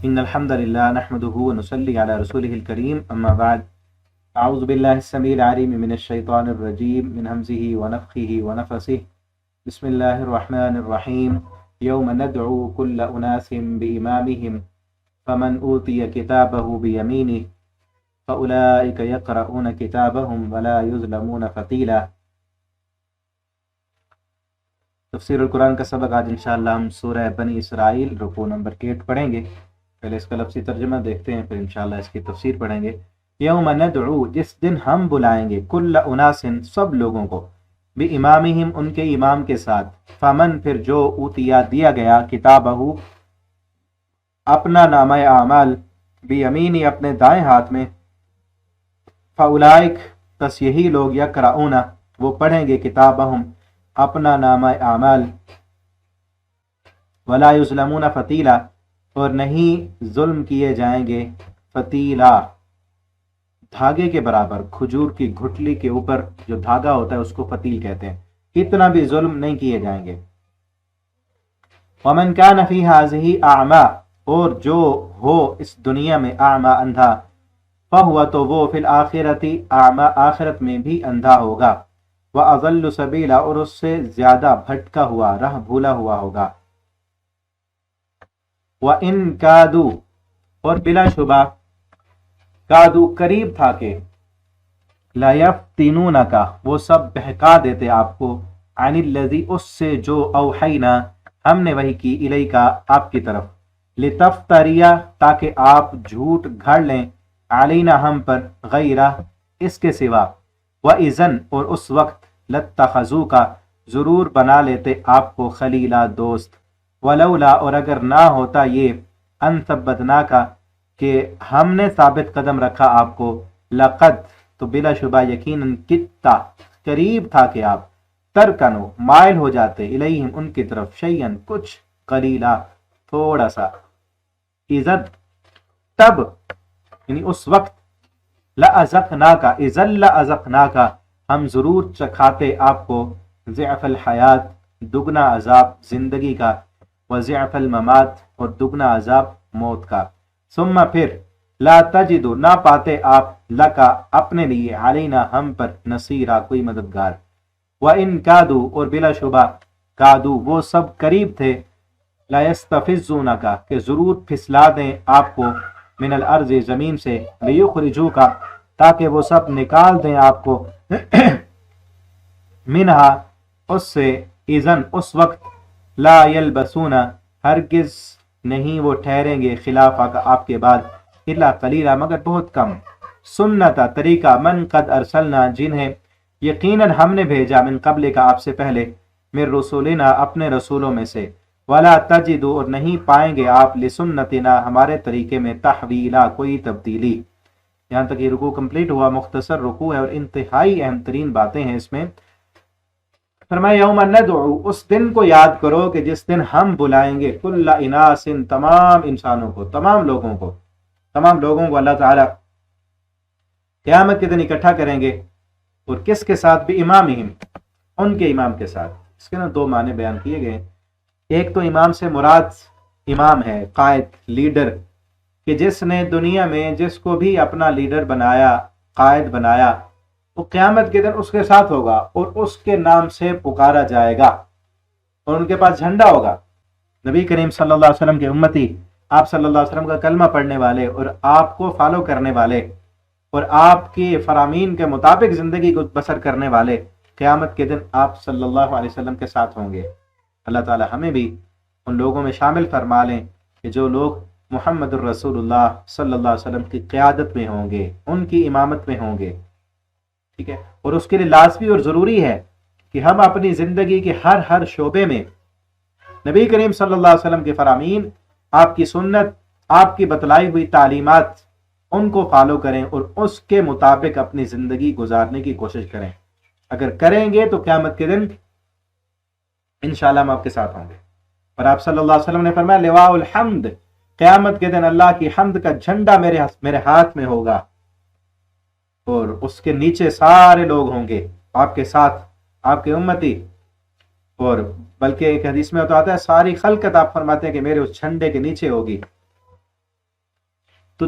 إن الحمد لله نحمده ونصلي على رسوله الكريم أما بعد أعوذ بالله السميع العليم من الشيطان الرجيم من همزه ونفخه ونفسه بسم الله الرحمن الرحيم يوم ندعو كل أناس بإمامهم فمن أوتي كتابه بيمينه فأولئك يقرؤون كتابهم ولا يظلمون فتيلا۔ تفسیر القرآن کا سبق آج انشاءاللہ ہم سورہ بنی اسرائیل رکوع نمبر 8 پڑھیں گے۔ پہلے اس کا لفظی ترجمہ دیکھتے ہیں، پھر انشاءاللہ اس کی تفسیر پڑھیں گے۔ یوم ندعو، جس دن ہم بلائیں گے، کل اناس، سب لوگوں کو، بامامہم، ان کے امام کے ساتھ، فمن، پھر جو، اوتیا، دیا گیا، کتابہ، اپنا نامہ اعمال، بیمینی، اپنے دائیں ہاتھ میں، فاولائک، پس یہی لوگ، یقرؤون، وہ پڑھیں گے، کتابہم، اپنا نامہ اعمال، ولا یظلمون فتیلا، اور نہیں ظلم کیے جائیں گے، فتیلا، دھاگے کے برابر، کھجور کی گھٹلی کے اوپر جو دھاگا ہوتا ہے اس کو فتیل کہتے ہیں، اتنا بھی ظلم نہیں کیے جائیں گے۔ ومن کان فی ہذہ اعمی، اور جو ہو اس دنیا میں اعمی، اندھا، فہو، تو وہ، فی الآخرۃ اعمی، آخرت میں بھی اندھا ہوگا، وَأَضَلُّ سَبِيلًا، اور اس سے زیادہ بھٹکا ہوا، راہ بھولا ہوا ہوگا۔ وَإِن كَادُوا، اور بلا شبہ، کادو، قریب تھا کہ، لَيَفْتِنُونَكَ، وہ سب بہکا دیتے آپ کو، عَنِ الَّذِي، اس سے جو، أَوْحَيْنَا، ہم نے وحی کی، إِلَيْكَ، آپ کی طرف، لِتَفْتَرِيَ، تاکہ آپ جھوٹ گھڑ لیں، عَلَيْنَا، ہم پر، غیرہ، اس کے سوا، وَإِذًا، اور اس وقت، لَاتَّخَذُوكَ، ضرور بنا لیتے آپ کو، خلیلا، دوست، ولولا، اور اگر نہ ہوتا یہ، ان ثبتناکا، کہ ہم نے ثابت قدم رکھا آپ کو، لقد، تو بلا شبہ، یقیناً، کتا، قریب تھا کہ آپ، ترکنو، مائل ہو جاتے، الیہم، ان کی طرف، شیئن، کچھ، قلیلا، تھوڑا سا، اذن، تب، یعنی اس وقت، لَأَذَقْنَاكَ، اذن لَأَذَقْنَاكَ، ہم ضرور چکھاتے آپ کو، ضعف الحیات، دگنا عذاب زندگی کا، وضعف الممات، اور دگنا عذاب موت کا، ثم، پھر، لا تجد، نہ پاتے آپ، لکا، اپنے لیے، علینا، ہم پر، نصیرا، کوئی مددگار۔ وَإِن كَادُوا، اور بلا شبہ، کادو، وہ سب قریب تھے، لا يستفزونک، کہ ضرور پھسلا دیں آپ کو، من الارض، زمین سے، لیخرجوک، تاکہ وہ سب نکال دیں آپ کو، منہا، اس سے، اذن، اس وقت، لا یلبسون، ہرگز نہیں وہ ٹھہریں گے، خلافہ کا، آپ کے بعد، الا قلیلا، مگر بہت کم، سنتا، طریقہ، من قد ارسلنا، جنہیں یقیناً ہم نے بھیجا، من قبل کا، آپ سے پہلے، من رسولنا، اپنے رسولوں میں سے، ولا تجدو، اور نہیں پائیں گے آپ، لسنتنا، ہمارے طریقے میں، تحویلا، کوئی تبدیلی۔ یہاں تک یہ رکوع کمپلیٹ ہوا، مختصر رکوع ہے اور انتہائی اہم ترین باتیں ہیں اس میں۔ فرمایا یوم ندعو، اس دن کو یاد کرو کہ جس دن ہم بلائیں گے، کل اناس، تمام انسانوں کو، تمام لوگوں کو، تمام لوگوں کو اللہ تعالیٰ قیامت کے دن اکٹھا کریں گے، اور کس کے ساتھ، بامامہم، ان کے امام کے ساتھ۔ اس کے نا دو معنی بیان کیے گئے، ایک تو امام سے مراد امام ہے، قائد، لیڈر، کہ جس نے دنیا میں جس کو بھی اپنا لیڈر بنایا، قائد بنایا، وہ قیامت کے دن اس کے ساتھ ہوگا، اور اس کے نام سے پکارا جائے گا، اور ان کے پاس جھنڈا ہوگا۔ نبی کریم صلی اللہ علیہ وسلم کے امتی، آپ صلی اللہ علیہ وسلم کا کلمہ پڑھنے والے، اور آپ کو فالو کرنے والے، اور آپ کی فرامین کے مطابق زندگی کو بسر کرنے والے، قیامت کے دن آپ صلی اللہ علیہ وسلم کے ساتھ ہوں گے۔ اللہ تعالی ہمیں بھی ان لوگوں میں شامل فرما لیں کہ جو لوگ محمد الرسول اللہ صلی اللہ علیہ وسلم کی قیادت میں ہوں گے، ان کی امامت میں ہوں گے، ٹھیک ہے۔ اور اس کے لیے لازمی اور ضروری ہے کہ ہم اپنی زندگی کے ہر شعبے میں نبی کریم صلی اللہ علیہ وسلم کے فرامین، آپ کی سنت، آپ کی بتلائی ہوئی تعلیمات، ان کو فالو کریں اور اس کے مطابق اپنی زندگی گزارنے کی کوشش کریں۔ اگر کریں گے تو قیامت کے دن انشاءاللہ ہم آپ کے ساتھ ہوں گے۔ اور آپ صلی اللہ علیہ وسلم نے فرمایا، لواء الحمد، قیامت کے دن اللہ کی حمد کا جھنڈا میرے ہاتھ میں ہوگا، اور اس کے نیچے سارے لوگ ہوں گے آپ کے ساتھ، آپ کے امتی، اور بلکہ ایک حدیث میں تو آتا ہے ساری خلقت، آپ فرماتے ہیں کہ میرے اس جھنڈے کے نیچے ہوگی۔ تو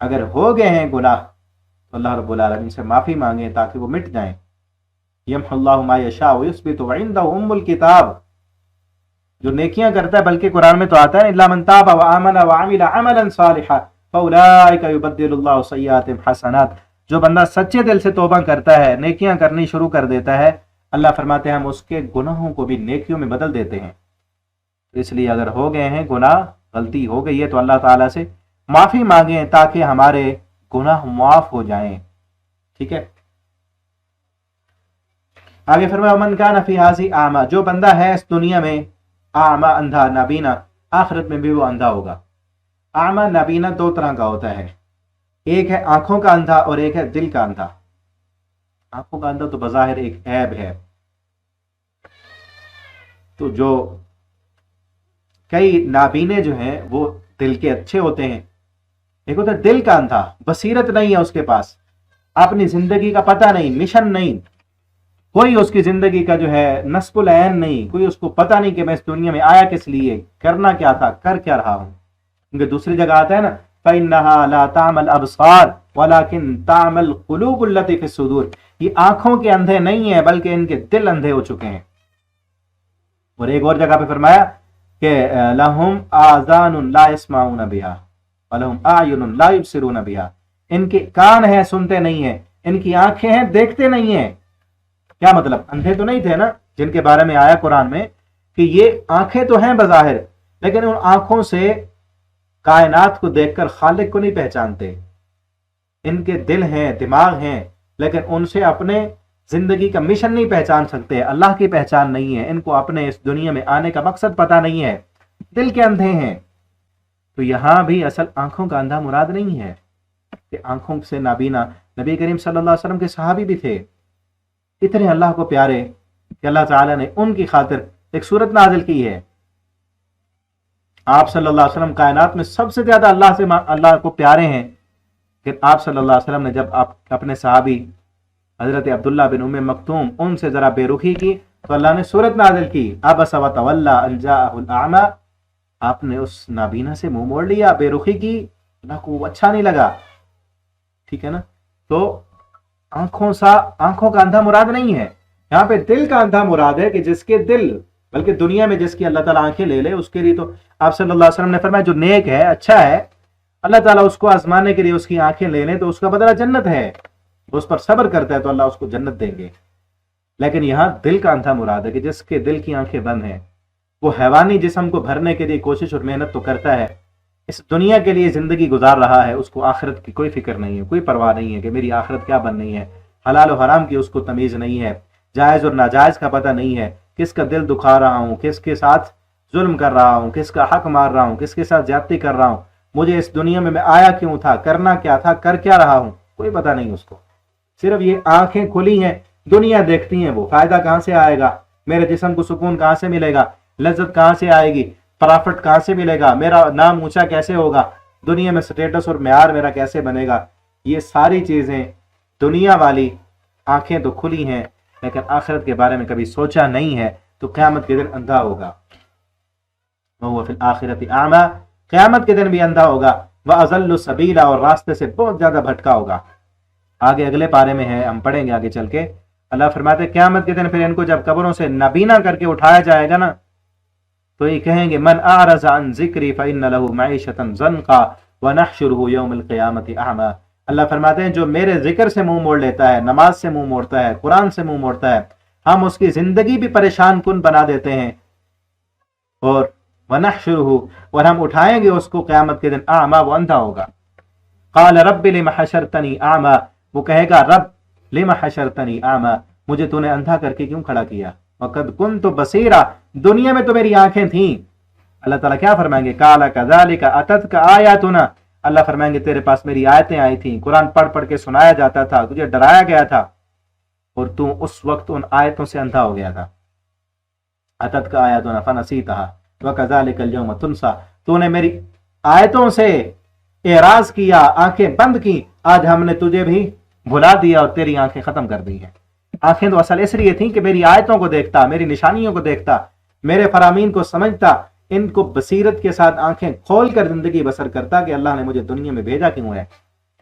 اگر ہو گئے ہیں گناہ تو اللہ رب العالمین سے معافی مانگیں تاکہ وہ مٹ جائیں. یمحو اللہ ما یشاء ویثبت وعنده ام الکتاب، جو نیکیاں کرتا ہے، بلکہ قرآن میں تو آتا ہے الا من تاب وآمن وعمل عملا صالحا فاولئک یبدل اللہ سیئاتہم حسنات. جو بندہ سچے دل سے توبہ کرتا ہے، نیکیاں کرنی شروع کر دیتا ہے، اللہ فرماتے ہیں ہم اس کے گناہوں کو بھی نیکیوں میں بدل دیتے ہیں. اس لیے اگر ہو گئے ہیں گناہ، غلطی ہو گئی ہے تو اللہ تعالیٰ سے معافی مانگیں تاکہ ہمارے گناہ معاف ہو جائیں. ٹھیک ہے. آگے فرمایا من کان فی ھذہ اعمی، جو بندہ ہے اس دنیا میں اعمی، اندھا، نابینا، آخرت میں بھی وہ اندھا ہوگا. اعمی نابینا دو طرح کا ہوتا ہے، ایک ہے آنکھوں کا اندھا اور ایک ہے دل کا اندھا. آنکھوں کا اندھا تو بظاہر ایک عیب ہے، تو جو کئی نابینے جو ہیں وہ دل کے اچھے ہوتے ہیں. ایک ہوتا ہے دل کا اندھا، بصیرت نہیں ہے اس کے پاس، اپنی زندگی کا پتہ نہیں، مشن نہیں، کوئی اس کی زندگی کا جو ہے نصب العین نہیں، کوئی اس کو پتہ نہیں کہ میں اس دنیا میں آیا کس لیے، کرنا کیا تھا، کر کیا رہا ہوں. کیونکہ دوسری جگہ آتا ہے نا فَإِنَّهَا لَا تَعْمَى الْأَبْصَارُ وَلَكِنْ تَعْمَى الْقُلُوبُ الَّتِي فِي الصُّدُورِ، یہ آنکھوں کے اندھے نہیں ہیں بلکہ ان کے دل اندھے ہو چکے ہیں. اور ایک اور جگہ پہ فرمایا کہ لَهُمْ آذَانٌ لَا يَسْمَعُونَ بِهَا وَلَهُمْ أَعْيُنٌ لَا يُبْصِرُونَ بِهَا، ان کے کان ہیں سنتے نہیں ہیں، ان کی آنکھیں ہیں دیکھتے نہیں ہیں. کیا مطلب؟ اندھے تو نہیں تھے نا جن کے بارے میں آیا قرآن میں کہ یہ آنکھیں تو ہیں بظاہر، لیکن ان آنکھوں سے کائنات کو دیکھ کر خالق کو نہیں پہچانتے. ان کے دل ہیں، دماغ ہیں، لیکن ان سے اپنے زندگی کا مشن نہیں پہچان سکتے، اللہ کی پہچان نہیں ہے، ان کو اپنے اس دنیا میں آنے کا مقصد پتہ نہیں ہے، دل کے اندھے ہیں. تو یہاں بھی اصل آنکھوں کا اندھا مراد نہیں ہے کہ آنکھوں سے نابینا. نبی کریم صلی اللہ علیہ وسلم کے صحابی بھی تھے اتنے اللہ کو پیارے کہ اللہ تعالیٰ نے ان کی خاطر ایک سورت نازل کی ہے. آپ صلی اللہ علیہ وسلم کائنات میں سب سے زیادہ اللہ کو پیارے ہیں، کہ آپ صلی اللہ علیہ وسلم نے جب آپ اپنے صحابی حضرت عبداللہ بن ام مکتوم ان سے ذرا بے رخی کی تو اللہ نے سورت نازل کی عبس وتولی ان جاءہ الاعمی، آپ نے اس نابینا سے منہ موڑ لیا، بے رخی کی، اللہ کو اچھا نہیں لگا. ٹھیک ہے نا. تو آنکھوں کا اندھا مراد نہیں ہے یہاں پہ، دل کا اندھا مراد ہے کہ جس کے دل، بلکہ دنیا میں جس کی اللہ تعالیٰ آنکھیں لے لے اس کے لیے تو آپ صلی اللہ علیہ وسلم نے فرمایا جو نیک ہے، اچھا ہے، اللہ تعالیٰ اس کو آزمانے کے لیے اس کی آنکھیں لے لیں تو اس کا بدلہ جنت ہے، اس پر صبر کرتا ہے تو اللہ اس کو جنت دیں گے. لیکن یہاں دل کا اندھا مراد ہے کہ جس کے دل کی آنکھیں بند ہیں، وہ حیوانی جسم کو بھرنے کے لیے کوشش اور محنت تو کرتا ہے، اس دنیا کے لیے زندگی گزار رہا ہے، اس کو آخرت کی کوئی فکر نہیں ہے، کوئی پرواہ نہیں ہے کہ میری آخرت کیا بننی ہے، حلال و حرام کی اس کو تمیز نہیں ہے، جائز اور ناجائز کا پتہ نہیں ہے، کس کا دل دکھا رہا ہوں، کس کے ساتھ ظلم کر رہا ہوں، کس کا حق مار رہا ہوں، کس کے ساتھ زیادتی کر رہا ہوں، مجھے اس دنیا میں آیا کیوں تھا، کرنا کیا تھا، کر کیا رہا ہوں، کوئی پتہ نہیں اس کو. صرف یہ آنکھیں کھلی ہیں، دنیا دیکھتی ہیں، وہ فائدہ کہاں سے آئے گا، میرے جسم کو سکون کہاں سے ملے گا، لذت کہاں سے آئے گی، پرافٹ کہاں سے ملے گا، میرا نام اونچا کیسے ہوگا، دنیا میں سٹیٹس اور معیار میرا کیسے بنے گا. یہ ساری چیزیں دنیا والی آنکھیں تو کھلی ہیں لیکن آخرت کے بارے میں کبھی سوچا نہیں ہے، تو قیامت کے دن اندھا ہوگا. وہ فی الآخرۃ اعمی، قیامت کے دن بھی اندھا ہوگا. وَأَضَلُّ سَبِيلًا، اور راستے سے بہت زیادہ بھٹکا ہوگا. آگے اگلے پارے میں ہے، ہم پڑھیں گے آگے چل کے. اللہ فرماتے ہیں قیامت کے دن پھر ان کو جب قبروں سے نابینا کر کے اٹھایا جائے گا نا تو یہ کہیں گے من اعرض عن ذکری فإن له معیشة ضنکا ونحشره یوم القیامة اعمی. اللہ فرماتے ہیں جو میرے ذکر سے منہ موڑ لیتا ہے، نماز سے منہ موڑتا ہے، قرآن سے منہ موڑتا ہے، ہم اس کی زندگی بھی پریشان کن بنا دیتے ہیں. اور ونحشره، اور ہم اٹھائیں گے اس کو قیامت کے دن اعمی، وہ اندھا ہوگا. قال رب لم حشرتنی اعمی، وہ کہے گا رب لم حشرتنی اعمی، مجھے تو نے اندھا کر کے کیوں کھڑا کیا، وقد كنت بصیرا، دنیا میں تو میری آنکھیں تھیں. اللہ تعالیٰ کیا فرمائیں گے، قال كذلك اتتك آیاتنا، اللہ فرمائیں گے تیرے پاس میری آیتیں آئی تھیں، قرآن پڑھ پڑھ کے سنایا جاتا تھا، تجھے ڈرایا گیا تھا اور تو اس وقت ان آیتوں سے اندھا ہو گیا تھا. اتتك آیاتنا فنسیتها وكذلك اليوم تنسى، تو نے میری آیتوں سے اعراض کیا، آنکھیں بند کی، آج ہم نے تجھے بھی بھلا دیا اور تیری آنکھیں ختم کر دی ہیں. آنکھیں تو اصل اس لیے تھیں کہ میری آیتوں کو دیکھتا، میری نشانیوں کو دیکھتا، میرے فرامین کو سمجھتا، ان کو بصیرت کے ساتھ آنکھیں کھول کر زندگی بسر کرتا کہ اللہ نے مجھے دنیا میں بھیجا کیوں ہے،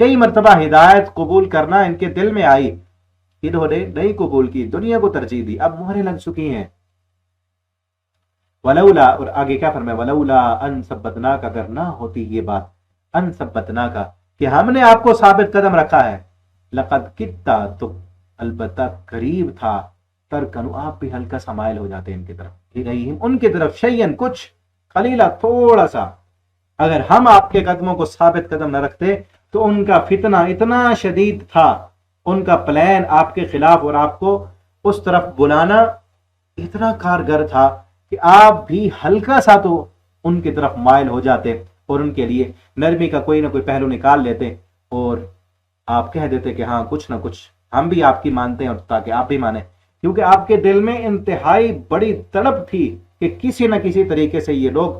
کئی مرتبہ ہدایت قبول کرنا ان کے دل میں آئی، انہوں نے نہیں قبول کی، دنیا کو ترجیح دی، اب مہریں لگ چکی ہیں۔ ولولا، اور آگے کیا فرمایا، ولولا ان ثبتناک، اگر نہ ہوتی یہ بات، ان ثبتناک، کہ ہم نے آپ کو ثابت قدم رکھا ہے، لقد کتا، تو البتہ قریب تھا، ترکنو، آپ بھی ہلکا سا مائل ہو جاتے ان کی طرف، الیہم، ان کی طرف، شیئن، کچھ، قلیلا، تھوڑا سا۔ اگر ہم آپ کے قدموں کو ثابت قدم نہ رکھتے تو ان کا فتنہ اتنا شدید تھا، ان کا پلان آپ کے خلاف اور آپ کو اس طرف بلانا اتنا کارگر تھا کہ آپ بھی ہلکا سا تو ان کی طرف مائل ہو جاتے اور ان کے لیے نرمی کا کوئی نہ کوئی پہلو نکال لیتے اور آپ کہہ دیتے کہ ہاں کچھ نہ کچھ ہم بھی آپ کی مانتے ہیں، تاکہ آپ بھی مانیں، کیونکہ آپ کے دل میں انتہائی بڑی تڑپ تھی کہ کسی نہ کسی طریقے سے یہ لوگ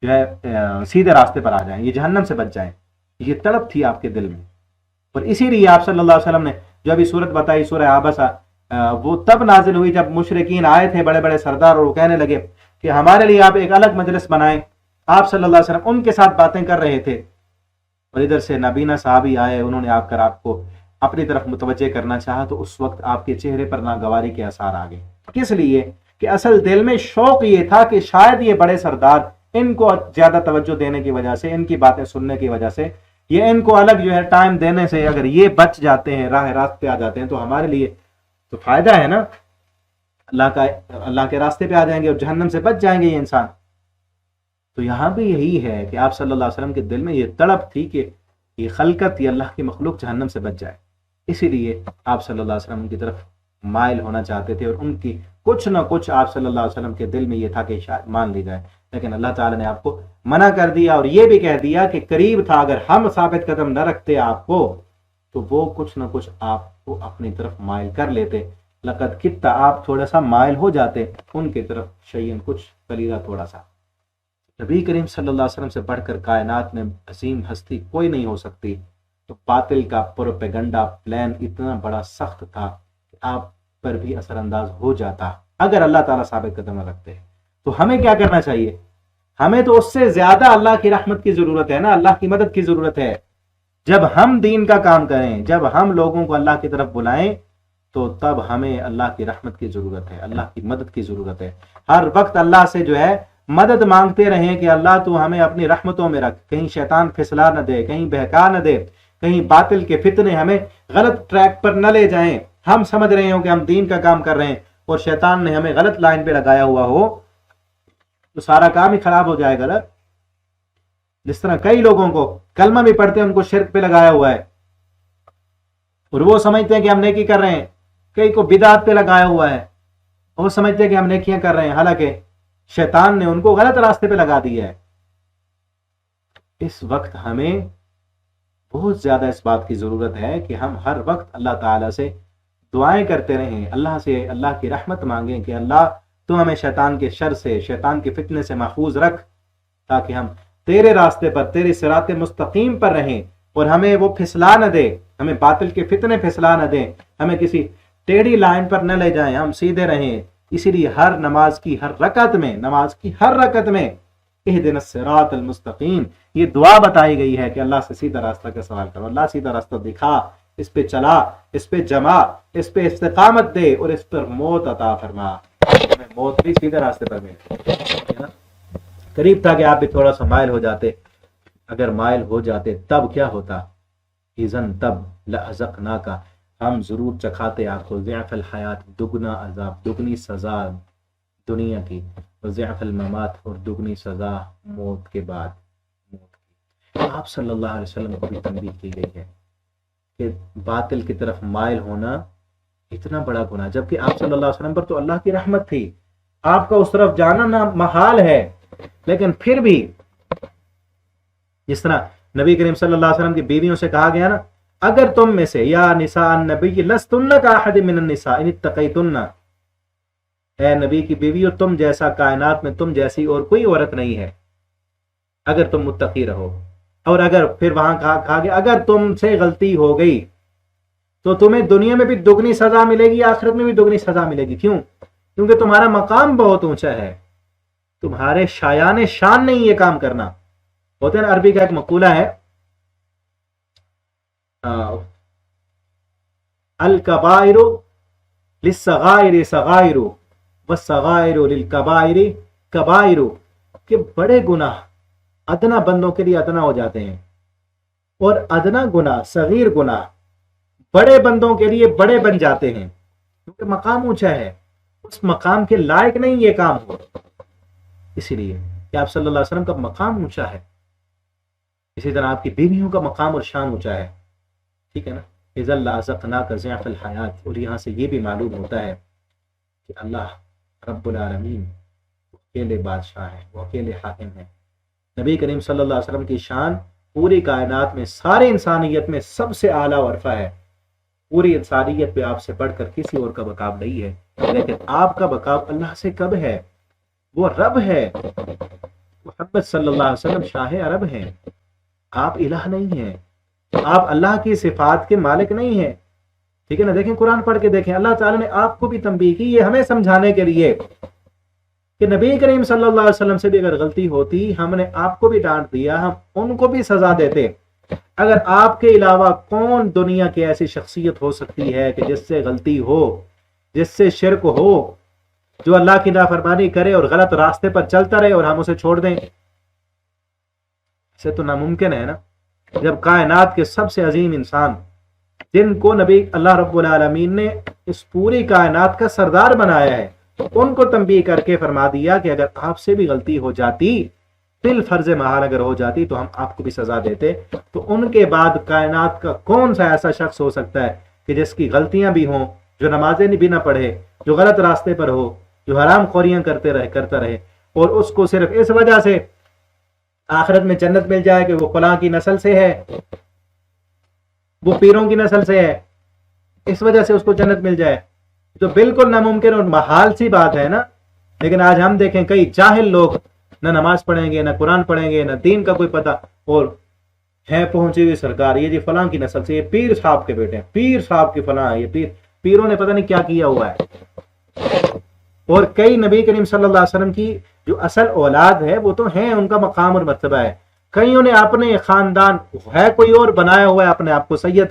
جو ہے سیدھے راستے پر آ جائیں، یہ جہنم سے بچ جائیں، یہ تڑپ تھی آپ کے دل میں۔ اور اسی لیے آپ صلی اللہ علیہ وسلم نے جو ابھی صورت بتائی، سورہ عابسہ، وہ تب نازل ہوئی جب مشرکین آئے تھے بڑے بڑے سردار، اور وہ کہنے لگے کہ ہمارے لیے آپ ایک الگ مجلس بنائیں۔ آپ صلی اللہ علیہ وسلم ان کے ساتھ باتیں کر رہے تھے اور ادھر سے نبینا صحابی آئے، انہوں نے آ کر آپ کو اپنی طرف متوجہ کرنا چاہا، تو اس وقت آپ کے چہرے پر ناگواری کے آثار آ گئے۔ کس لیے؟ کہ اصل دل میں شوق یہ تھا کہ شاید یہ بڑے سردار ان کو زیادہ توجہ دینے کی وجہ سے، ان کی باتیں سننے کی وجہ سے، یہ ان کو الگ جو ہے ٹائم دینے سے اگر یہ بچ جاتے ہیں، راہ راست پہ آ جاتے ہیں، تو ہمارے لیے تو فائدہ ہے نا، اللہ کے راستے پہ آ جائیں گے اور جہنم سے بچ جائیں گے یہ انسان۔ تو یہاں بھی یہی ہے کہ آپ صلی اللہ علیہ وسلم کے دل میں یہ تڑپ تھی کہ یہ خلقت، یہ اللہ کی مخلوق جہنم سے بچ جائے، اسی لیے آپ صلی اللہ علیہ وسلم کی طرف مائل ہونا چاہتے تھے، اور ان کی کچھ نہ کچھ آپ صلی اللہ علیہ وسلم کے دل میں یہ تھا کہ شاید مان لی جائے، لیکن اللہ تعالیٰ نے آپ کو منع کر دیا، اور یہ بھی کہہ دیا کہ قریب تھا اگر ہم ثابت قدم نہ رکھتے آپ کو تو وہ کچھ نہ کچھ آپ کو اپنی طرف مائل کر لیتے، لقد کتا، آپ تھوڑا سا مائل ہو جاتے ان کی طرف، شیئن، کچھ، قلیلا، تھوڑا سا۔ نبی کریم صلی اللہ علیہ وسلم سے بڑھ کر کائنات میں عظیم ہستی کوئی نہیں ہو سکتی، تو باطل کا پروپیگنڈا پلان اتنا بڑا سخت تھا کہ آپ پر بھی اثر انداز ہو جاتا اگر اللہ تعالیٰ ثابت قدم نہ رکھتے۔ تو ہمیں کیا کرنا چاہیے؟ ہمیں تو اس سے زیادہ اللہ کی رحمت کی ضرورت ہے نا، اللہ کی مدد کی ضرورت ہے۔ جب ہم دین کا کام کریں، جب ہم لوگوں کو اللہ کی طرف بلائیں، تو تب ہمیں اللہ کی رحمت کی ضرورت ہے، اللہ کی مدد کی ضرورت ہے۔ ہر وقت اللہ سے جو ہے مدد مانگتے رہیں کہ اللہ تو ہمیں اپنی رحمتوں میں رکھ، کہیں شیطان پھسلا نہ دے، کہیں بہکا نہ دے، کہیں باطل کے فتنے ہمیں غلط ٹریک پر نہ لے جائیں، ہم سمجھ رہے ہوں کہ ہم دین کا کام کر رہے ہیں اور شیطان نے ہمیں غلط لائن پہ لگایا ہوا ہو تو سارا کام ہی خراب ہو جائے گا۔ جس طرح کئی لوگوں کو کلمہ بھی پڑھتے ہیں، ان کو شرک پہ لگایا ہوا ہے اور وہ سمجھتے ہیں کہ ہم نیکی کر رہے ہیں، کئی کو بدعت پہ لگایا ہوا ہے، وہ سمجھتے ہیں کہ ہم نیکیاں کر رہے ہیں، حالانکہ شیطان نے ان کو غلط راستے پہ لگا دیا ہے۔ اس وقت ہمیں بہت زیادہ اس بات کی ضرورت ہے کہ ہم ہر وقت اللہ تعالیٰ سے دعائیں کرتے رہیں، اللہ سے اللہ کی رحمت مانگیں کہ اللہ تو ہمیں شیطان کے شر سے، شیطان کے فتنے سے محفوظ رکھ، تاکہ ہم تیرے راستے پر، تیرے صراط مستقیم پر رہیں، اور ہمیں وہ پھسلا نہ دے، ہمیں باطل کے فتنے پھسلا نہ دیں، ہمیں کسی ٹیڑھی لائن پر نہ لے جائیں، ہم سیدھے رہیں۔ اسی لیے ہر نماز کی ہر رکعت میں اہدنا الصراط المستقیم، یہ دعا بتائی گئی ہے کہ اللہ سے سیدھا راستہ کا سوال کرو، اللہ سیدھا راستہ دکھا، اس پہ چلا، اس پہ جما، اس پہ استقامت دے اور اس پر موت عطا فرما، ہمیں موت بھی سیدھے راستے پر ملے۔ قریب تھا کہ آپ بھی تھوڑا سا مائل ہو جاتے، اگر مائل ہو جاتے تب کیا ہوتا؟ اذن، تب لأذقناک، ہم ضرور چکھاتے آپ کو ضعف الحیات، دگنا عذاب، دگنی سزا دنیا کی، ضعف الممات، اور دگنی سزا موت کے بعد موت کی۔ آپ صلی اللہ علیہ وسلم کو بھی تنبیہ کی گئی ہے کہ باطل کی طرف مائل ہونا اتنا بڑا گناہ، جبکہ آپ صلی اللہ علیہ وسلم پر تو اللہ کی رحمت تھی، آپ کا اس طرف جانا نہ محال ہے، لیکن پھر بھی جس طرح نبی کریم صلی اللہ علیہ وسلم کی بیویوں سے کہا گیا نا، اگر تم میں سے، یا نساء النبی لستن کاحد من النساء ان اتقیتن، اے نبی کی بیویوں، تم جیسا کائنات میں تم جیسی اور کوئی عورت نہیں ہے اگر تم متقی رہو۔ اور اگر پھر وہاں کہا گیا اگر تم سے غلطی ہو گئی تو تمہیں دنیا میں بھی دگنی سزا ملے گی، آخرت میں بھی دگنی سزا ملے گی۔ کیوں؟ کیونکہ تمہارا مقام بہت اونچا ہے، تمہارے شایان شان نہیں یہ کام کرنا۔ ہوتے ہیں نا، عربی کا ایک مقولہ ہے الکبائر للصغائر صغائر والصغائر للکبائر کبائر، کہ بڑے گناہ ادنا بندوں کے لیے ادنا ہو جاتے ہیں، اور ادنا گناہ صغیر گناہ بڑے بندوں کے لیے بڑے بن جاتے ہیں، کیونکہ مقام اونچا ہے، اس مقام کے لائق نہیں یہ کام ہو، اسی لیے کہ آپ صلی اللہ علیہ وسلم کا مقام اونچا ہے، اسی طرح آپ کی بیویوں کا مقام اور شان اونچا ہے، ٹھیک ہے نا۔ اذا لازقناک ضعف الحیات، اور یہاں سے یہ بھی معلوم ہوتا ہے کہ اللہ رب العالمین اکیلے بادشاہ ہیں، وہ اکیلے حاکم ہیں۔ نبی کریم صلی اللہ علیہ وسلم کی شان پوری کائنات میں سارے انسانیت میں سب سے اعلیٰ ورفع ہے، پوری انسانیت پہ آپ سے بڑھ کر کسی اور کا بقاب نہیں ہے، لیکن آپ کا بقاب اللہ سے کب ہے؟ وہ رب ہے، محمد صلی اللہ علیہ وسلم شاہ عرب ہیں، آپ الہ نہیں ہیں، آپ اللہ کی صفات کے مالک نہیں ہیں، ٹھیک ہے نا۔ دیکھیں قرآن پڑھ کے دیکھیں، اللہ تعالیٰ نے آپ کو بھی تنبیہ کی، یہ ہمیں سمجھانے کے لیے کہ نبی کریم صلی اللہ علیہ وسلم سے بھی اگر غلطی ہوتی، ہم نے آپ کو بھی ڈانٹ دیا، ہم ان کو بھی سزا دیتے۔ اگر آپ کے علاوہ کون دنیا کی ایسی شخصیت ہو سکتی ہے کہ جس سے غلطی ہو، جس سے شرک ہو، جو اللہ کی نافرمانی کرے اور غلط راستے پر چلتا رہے اور ہم اسے چھوڑ دیں؟ اسے تو ناممکن ہے نا۔ جب کائنات کے سب سے عظیم انسان، جن کو نبی اللہ رب العالمین نے اس پوری کائنات کا سردار بنایا ہے، ان کو تنبیہ کر کے فرما دیا کہ اگر آپ سے بھی غلطی ہو جاتی، بالفرض محال اگر ہو جاتی، تو ہم آپ کو بھی سزا دیتے، تو ان کے بعد کائنات کا کون سا ایسا شخص ہو سکتا ہے کہ جس کی غلطیاں بھی ہوں، جو نمازیں بھی نہ پڑھے، جو غلط راستے پر ہو، جو حرام خوریاں کرتا رہے، اور اس کو صرف اس وجہ سے آخرت میں جنت مل جائے کہ وہ فلاں کی نسل سے ہے، وہ پیروں کی نسل سے ہے، اس وجہ سے اس کو جنت مل جائے، تو بالکل ناممکن اور محال سی بات ہے نا۔ لیکن آج ہم دیکھیں کئی جاہل لوگ نہ نماز پڑھیں گے، نہ قرآن پڑھیں گے، نہ دین کا کوئی پتہ، اور ہے پہنچی ہوئی سرکار، یہ جی فلاں کی نسل سے، یہ پیر صاحب کے بیٹے ہیں، پیر صاحب کی فلاں ہے، یہ پیروں نے پتہ نہیں کیا کیا ہوا ہے۔ اور کئی نبی کریم صلی اللہ علیہ وسلم کی جو اصل اولاد ہے وہ تو ہیں، ان کا مقام اور مرتبہ ہے، کئیوں نے اپنے خاندان ہے کوئی اور بنایا ہوا ہے اپنے آپ کو سید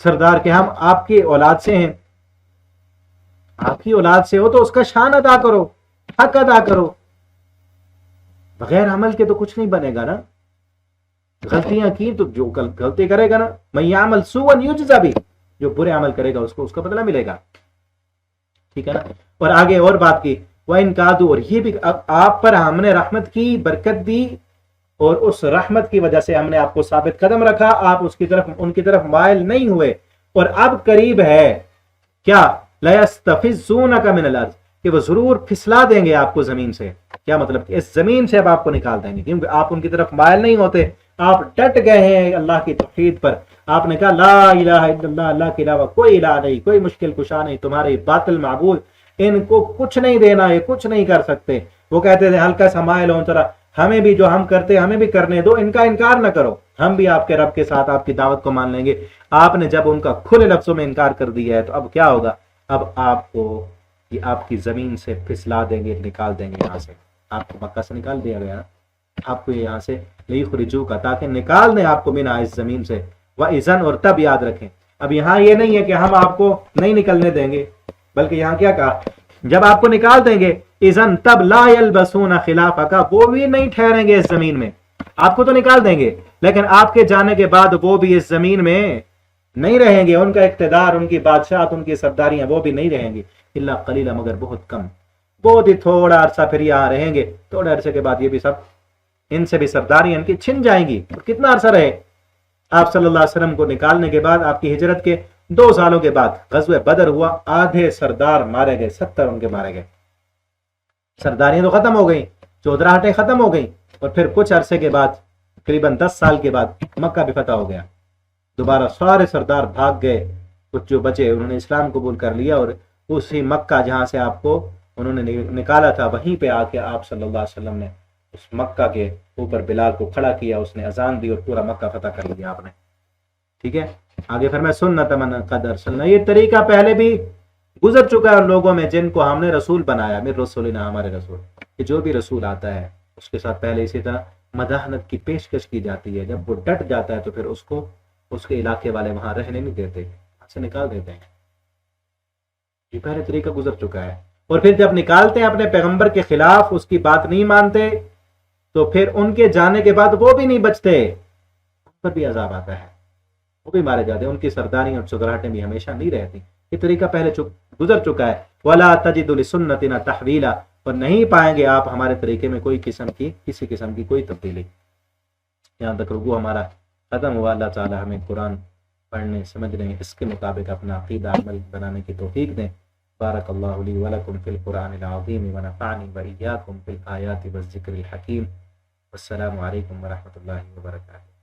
سردار، کہ ہم آپ کی اولاد سے ہیں، آپ کی اولاد سے ہو تو اس کا شان ادا کرو، حق ادا کرو، بغیر عمل کے تو کچھ نہیں بنے گا نا۔ غلطیاں کی تو جو غلطی کرے گا نا، میں یعمل سوءا یجزا بھی، جو برے عمل کرے گا اس کو اس کا بدلہ ملے گا، ٹھیک ہے نا۔ اور آگے اور بات کی، وَإِن كَادُوا، اور یہ بھی آپ پر ہم نے رحمت کی، برکت دی، اور اس رحمت کی وجہ سے ہم نے آپ کو ثابت قدم رکھا، آپ اس کی طرف ان کی طرف مائل نہیں ہوئے، اور اب قریب ہے کیا، لَيَسْتَفِزُّونَكَ مِنَ الْأَرْضِ، کہ وہ ضرور پھسلا دیں گے آپ کو زمین سے۔ کیا مطلب کہ اس زمین سے اب آپ کو نکال دیں گے، کیونکہ آپ ان کی طرف مائل نہیں ہوتے، آپ ڈٹ گئے ہیں اللہ کی توحید پر، آپ نے کہا لا الہ الا اللہ، اللہ کے علاوہ کوئی الہ نہیں، کوئی مشکل کشا نہیں، تمہارے باطل معبود ان کو کچھ نہیں دینا، یہ کچھ نہیں کر سکتے۔ وہ کہتے تھے ہلکا سا مائل ہو ذرا، ہمیں بھی جو ہم کرتے ہمیں بھی کرنے دو، ان کا انکار نہ کرو، ہم بھی آپ کے رب کے ساتھ آپ کی دعوت کو مان لیں گے۔ آپ نے جب ان کا کھلے لفظوں میں انکار کر دیا ہے تو اب کیا ہوگا، اب آپ کو یہ آپ کی زمین سے پھسلا دیں گے، نکال دیں گے، یہاں سے آپ کو مکہ سے نکال دیا گیا، آپ کو یہاں سے لیخرجو کا، تاکہ نکال دیں آپ کو منا اس زمین سے، وَإِذَنْ، اور تب یاد رکھیں، اب یہاں یہ نہیں ہے کہ ہم آپ کو نہیں نکلنے دیں گے، بلکہ یہاں کیا کہا، جب آپ کو نکال دیں گے، اذن تب لا یلبسون خلافک، وہ بھی نہیں ٹھہریں گے اس زمین میں، آپ کو تو نکال دیں گے لیکن آپ کے جانے کے بعد وہ بھی اس زمین میں نہیں رہیں گے، ان کا اقتدار، ان کی بادشاہت، ان کی سرداریاں وہ بھی نہیں رہیں گی، الا قلیلا، مگر بہت کم، بہت ہی تھوڑا عرصہ پھر یہاں رہیں گے، تھوڑے عرصے کے بعد یہ بھی سب، ان سے بھی سرداریاں ان کی چھن جائیں گی۔ اور کتنا عرصہ رہے، آپ صلی اللہ علیہ وسلم کو نکالنے کے بعد، آپ کی ہجرت کے 2 سالوں کے بعد غزوہ بدر ہوا، آدھے سردار مارے گئے، 70 ان کے مارے گئے، سرداریاں تو ختم ہو گئیں، چودراہٹیں ختم ہو گئیں، اور پھر کچھ عرصے کے بعد تقریباً 10 سال کے بعد مکہ بھی فتح ہو گیا، دوبارہ سارے سردار بھاگ گئے، کچھ جو بچے انہوں نے اسلام قبول کر لیا، اور اسی مکہ جہاں سے آپ کو انہوں نے نکالا تھا، وہیں پہ آ کے آپ صلی اللہ علیہ وسلم نے اس مکہ کے اوپر بلال کو کھڑا کیا، اس نے اذان دی اور پورا مکہ فتح کر لیا آپ نے، ٹھیک ہے۔ آگے فرمایا سنت من قد ارسلنا، یہ طریقہ پہلے بھی گزر چکا ہے ان لوگوں میں جن کو ہم نے رسول بنایا، من رسولنا، ہمارے رسول، کہ جو بھی رسول آتا ہے اس کے ساتھ پہلے اسی طرح مداحنت کی پیشکش کی جاتی ہے، جب وہ ڈٹ جاتا ہے تو پھر اس کو اس کے علاقے والے وہاں رہنے نہیں دیتے، وہاں سے نکال دیتے ہیں. یہ پہلے طریقہ گزر چکا ہے. اور پھر جب نکالتے ہیں اپنے پیغمبر کے خلاف، اس کی بات نہیں مانتے، تو پھر ان کے جانے کے بعد وہ بھی نہیں بچتے، ان پر بھی عذاب آتا ہے، وہ بھی مارے جاتے ہیں، ان کی سرداری اور چکراہٹیں بھی ہمیشہ نہیں رہتی. یہ طریقہ پہلے گزر چکا ہے. وَلَا تَجِدُ لِسُنَّتِنَا تَحْوِيلًا، اور نہیں پائیں گے آپ ہمارے طریقے میں کسی قسم کی کوئی تبدیلی. یہاں تک رکوع ہمارا ختم ہوا. اللہ تعالی ہمیں قرآن پڑھنے سمجھنے اس کے مطابق اپنا عقیدہ عمل بنانے کی توفیق دیں. بارک اللہ لی ولکم فی القرآن العظیم ونفعنی وإیاکم فی الآیات والذکر الحکیم. والسلام علیکم ورحمۃ اللہ وبرکاتہ.